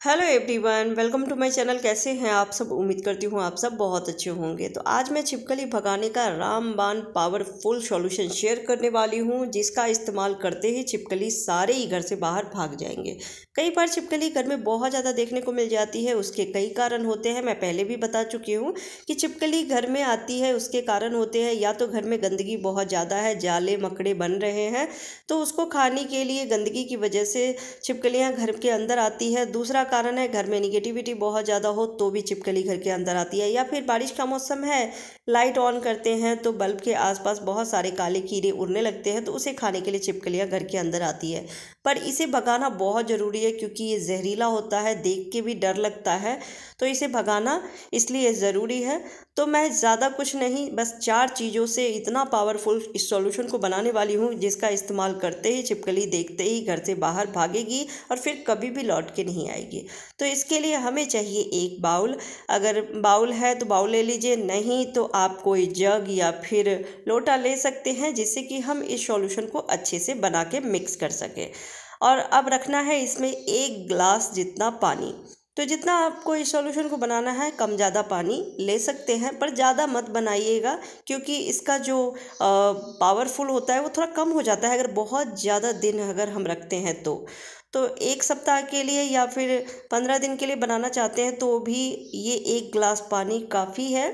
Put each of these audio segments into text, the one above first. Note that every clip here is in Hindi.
Hello everyone, welcome to my channel. कैसे हैं आप सब? उम्मीद करती हूँ आप सब बहुत अच्छे होंगे। तो आज मैं छिपकली भगाने का रामबाण पावरफुल सॉल्यूशन शेयर करने वाली हूँ, जिसका इस्तेमाल करते ही छिपकली सारे ही घर से बाहर भाग जाएंगे। कई बार छिपकली घर में बहुत ज़्यादा देखने को मिल जाती है। उसके कई कारण होते हैं, मैं पहले भी बता चुकी हूँ कि छिपकली घर में आती है उसके कारण होते हैं या तो घर में गंदगी बहुत ज़्यादा है, जाले मकड़े बन रहे हैं तो उसको खाने के लिए गंदगी की वजह से छिपकलियाँ घर के अंदर आती है। दूसरा कारण है घर में निगेटिविटी बहुत ज़्यादा हो तो भी छिपकली घर के अंदर आती है, या फिर बारिश का मौसम है, लाइट ऑन करते हैं तो बल्ब के आसपास बहुत सारे काले कीड़े उड़ने लगते हैं तो उसे खाने के लिए छिपकलियाँ घर के अंदर आती है। पर इसे भगाना बहुत ज़रूरी है क्योंकि ये जहरीला होता है, देख के भी डर लगता है, तो इसे भगाना इसलिए ज़रूरी है। तो मैं ज़्यादा कुछ नहीं, बस 4 चीज़ों से इतना पावरफुल इस सॉल्यूशन को बनाने वाली हूँ जिसका इस्तेमाल करते ही छिपकली देखते ही घर से बाहर भागेगी और फिर कभी भी लौट के नहीं आएगी। तो इसके लिए हमें चाहिए एक बाउल। अगर बाउल है तो बाउल ले लीजिए, नहीं तो आप कोई जग या फिर लोटा ले सकते हैं, जिससे कि हम इस सॉल्यूशन को अच्छे से बना के मिक्स कर सकें। और अब रखना है इसमें 1 गिलास जितना पानी। तो जितना आपको इस सॉल्यूशन को बनाना है कम ज़्यादा पानी ले सकते हैं, पर ज़्यादा मत बनाइएगा क्योंकि इसका जो पावरफुल होता है वो थोड़ा कम हो जाता है अगर बहुत ज़्यादा दिन अगर हम रखते हैं तो 1 सप्ताह के लिए या फिर 15 दिन के लिए बनाना चाहते हैं तो भी ये 1 गिलास पानी काफ़ी है।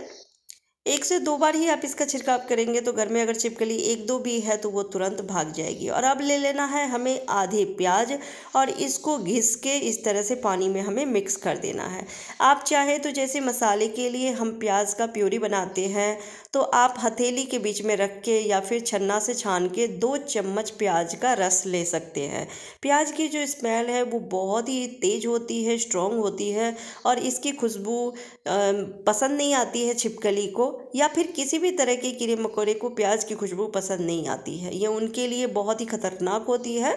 1 से 2 बार ही आप इसका छिड़काव करेंगे तो घर में अगर छिपकली 1-2 भी है तो वो तुरंत भाग जाएगी। और अब ले लेना है हमें आधे प्याज और इसको घिस के इस तरह से पानी में हमें मिक्स कर देना है। आप चाहे तो जैसे मसाले के लिए हम प्याज का प्यूरी बनाते हैं तो आप हथेली के बीच में रख के या फिर छन्ना से छान के 2 चम्मच प्याज का रस ले सकते हैं। प्याज की जो स्मेल है वो बहुत ही तेज़ होती है, स्ट्रॉन्ग होती है और इसकी खुशबू पसंद नहीं आती है छिपकली को, या फिर किसी भी तरह के कीड़े मकोड़े को प्याज की खुशबू पसंद नहीं आती है, ये उनके लिए बहुत ही खतरनाक होती है।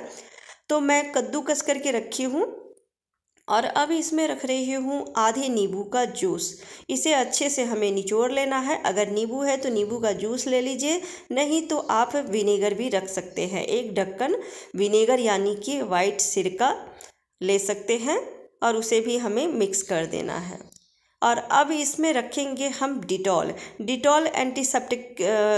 तो मैं कद्दूकस करके रखी हूँ और अब इसमें रख रही हूँ आधे नींबू का जूस। इसे अच्छे से हमें निचोड़ लेना है। अगर नींबू है तो नींबू का जूस ले लीजिए, नहीं तो आप विनेगर भी रख सकते हैं। 1 ढक्कन विनेगर यानी कि वाइट सिरका ले सकते हैं और उसे भी हमें मिक्स कर देना है। और अब इसमें रखेंगे हम डिटॉल। डिटॉल एंटीसेप्टिक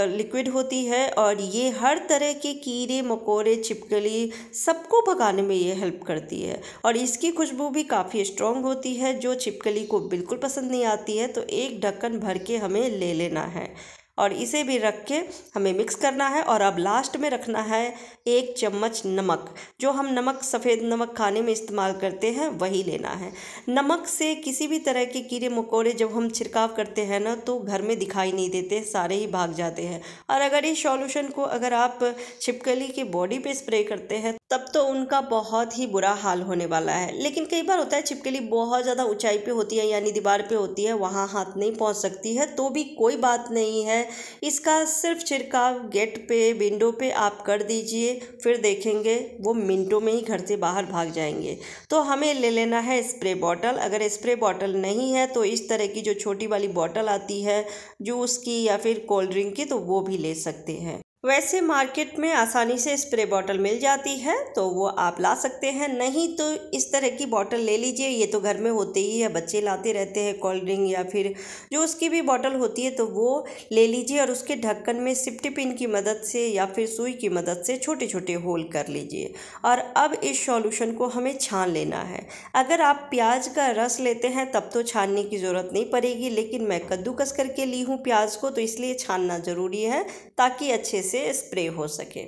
लिक्विड होती है और ये हर तरह के कीड़े मकोड़े छिपकली सबको भगाने में ये हेल्प करती है और इसकी खुशबू भी काफ़ी स्ट्रॉन्ग होती है जो छिपकली को बिल्कुल पसंद नहीं आती है। तो 1 ढक्कन भर के हमें ले लेना है और इसे भी रख के हमें मिक्स करना है। और अब लास्ट में रखना है 1 चम्मच नमक, जो हम नमक सफ़ेद नमक खाने में इस्तेमाल करते हैं वही लेना है। नमक से किसी भी तरह के कीड़े मकोड़े जब हम छिड़काव करते हैं ना तो घर में दिखाई नहीं देते, सारे ही भाग जाते हैं। और अगर इस सॉल्यूशन को अगर आप छिपकली की बॉडी पे स्प्रे करते हैं तब तो उनका बहुत ही बुरा हाल होने वाला है। लेकिन कई बार होता है छिपकली बहुत ज़्यादा ऊंचाई पे होती है यानी दीवार पे होती है, वहाँ हाथ नहीं पहुँच सकती है, तो भी कोई बात नहीं है। इसका सिर्फ छिड़काव गेट पे, विंडो पे आप कर दीजिए, फिर देखेंगे वो मिनटों में ही घर से बाहर भाग जाएंगे। तो हमें ले लेना है स्प्रे बॉटल। अगर स्प्रे बॉटल नहीं है तो इस तरह की जो छोटी वाली बॉटल आती है जूस की या फिर कोल्ड ड्रिंक की, तो वो भी ले सकते हैं। वैसे मार्केट में आसानी से स्प्रे बॉटल मिल जाती है तो वो आप ला सकते हैं, नहीं तो इस तरह की बॉटल ले लीजिए। ये तो घर में होते ही है, बच्चे लाते रहते हैं कोल्ड ड्रिंक या फिर जो उसकी भी बॉटल होती है तो वो ले लीजिए और उसके ढक्कन में सिफ्टी पिन की मदद से या फिर सुई की मदद से छोटे छोटे होल कर लीजिए। और अब इस सॉल्यूशन को हमें छान लेना है। अगर आप प्याज का रस लेते हैं तब तो छानने की ज़रूरत नहीं पड़ेगी, लेकिन मैं कद्दूकस करके ली हूँ प्याज को तो इसलिए छानना ज़रूरी है ताकि अच्छे से स्प्रे हो सके।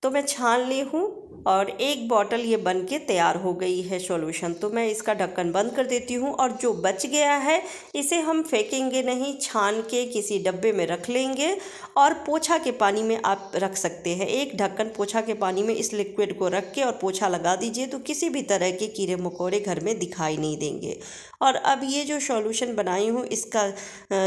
तो मैं छान ली हूँ और 1 बॉटल ये बन के तैयार हो गई है सॉल्यूशन। तो मैं इसका ढक्कन बंद कर देती हूँ और जो बच गया है इसे हम फेंकेंगे नहीं, छान के किसी डब्बे में रख लेंगे और पोछा के पानी में आप रख सकते हैं। 1 ढक्कन पोछा के पानी में इस लिक्विड को रख के और पोछा लगा दीजिए तो किसी भी तरह के कीड़े मकोड़े घर में दिखाई नहीं देंगे। और अब ये जो सॉल्यूशन बनाई हूँ इसका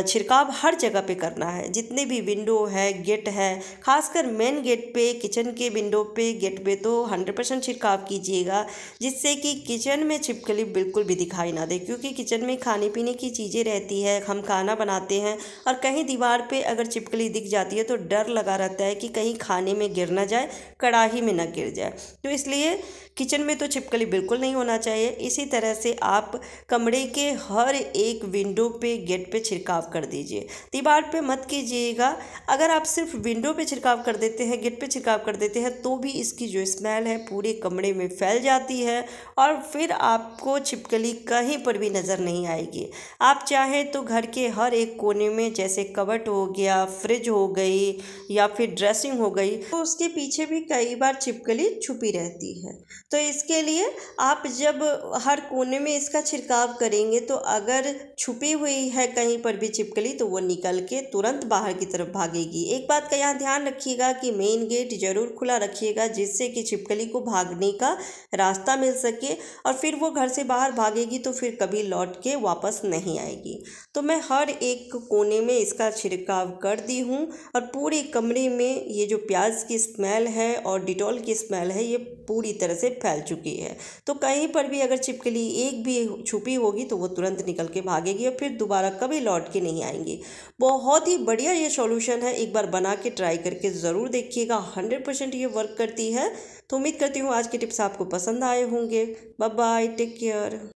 छिड़काव हर जगह पे करना है, जितने भी विंडो है, गेट है, खासकर मेन गेट पे, किचन के विंडो पे, गेट पे तो 100% छिड़काव कीजिएगा, जिससे कि किचन में छिपकली बिल्कुल भी दिखाई ना दे। क्योंकि किचन में खाने पीने की चीज़ें रहती है, हम खाना बनाते हैं और कहीं दीवार पे अगर छिपकली दिख जाती है तो डर लगा रहता है कि कहीं खाने में गिर ना जाए, कढ़ाई में ना गिर जाए। तो इसलिए किचन में तो छिपकली बिल्कुल नहीं होना चाहिए। इसी तरह से आप कमरे के हर एक विंडो पे, गेट पे छिड़काव कर दीजिए, दीवार पे मत कीजिएगा। अगर आप सिर्फ विंडो पे छिड़काव कर देते हैं, गेट पे छिड़काव कर देते हैं, तो भी इसकी जो स्मेल है पूरे कमरे में फैल जाती है और फिर आपको छिपकली कहीं पर भी नज़र नहीं आएगी। आप चाहें तो घर के हर एक कोने में, जैसे कबर्ड हो गया, फ्रिज हो गई या फिर ड्रेसिंग हो गई, तो उसके पीछे भी कई बार छिपकली छुपी रहती है। तो इसके लिए आप जब हर कोने में इसका छिड़काव करेंगे तो अगर छुपी हुई है कहीं पर भी छिपकली तो वो निकल के तुरंत बाहर की तरफ भागेगी। एक बात का यहाँ ध्यान रखिएगा कि मेन गेट ज़रूर खुला रखिएगा, जिससे कि छिपकली को भागने का रास्ता मिल सके और फिर वो घर से बाहर भागेगी तो फिर कभी लौट के वापस नहीं आएगी। तो मैं हर एक कोने में इसका छिड़काव कर दी हूँ और पूरे कमरे में ये जो प्याज की स्मेल है और डिटॉल की स्मेल है ये पूरी तरह से फैल चुकी है। तो कहीं पर भी अगर छिपकली एक भी छुपी होगी तो वो तुरंत निकल के भागेगी और फिर दोबारा कभी लौट के नहीं आएंगी। बहुत ही बढ़िया ये सॉल्यूशन है, एक बार बना के ट्राई करके ज़रूर देखिएगा, 100% ये वर्क करती है। तो उम्मीद करती हूँ आज के टिप्स आपको पसंद आए होंगे। Bye bye, take care.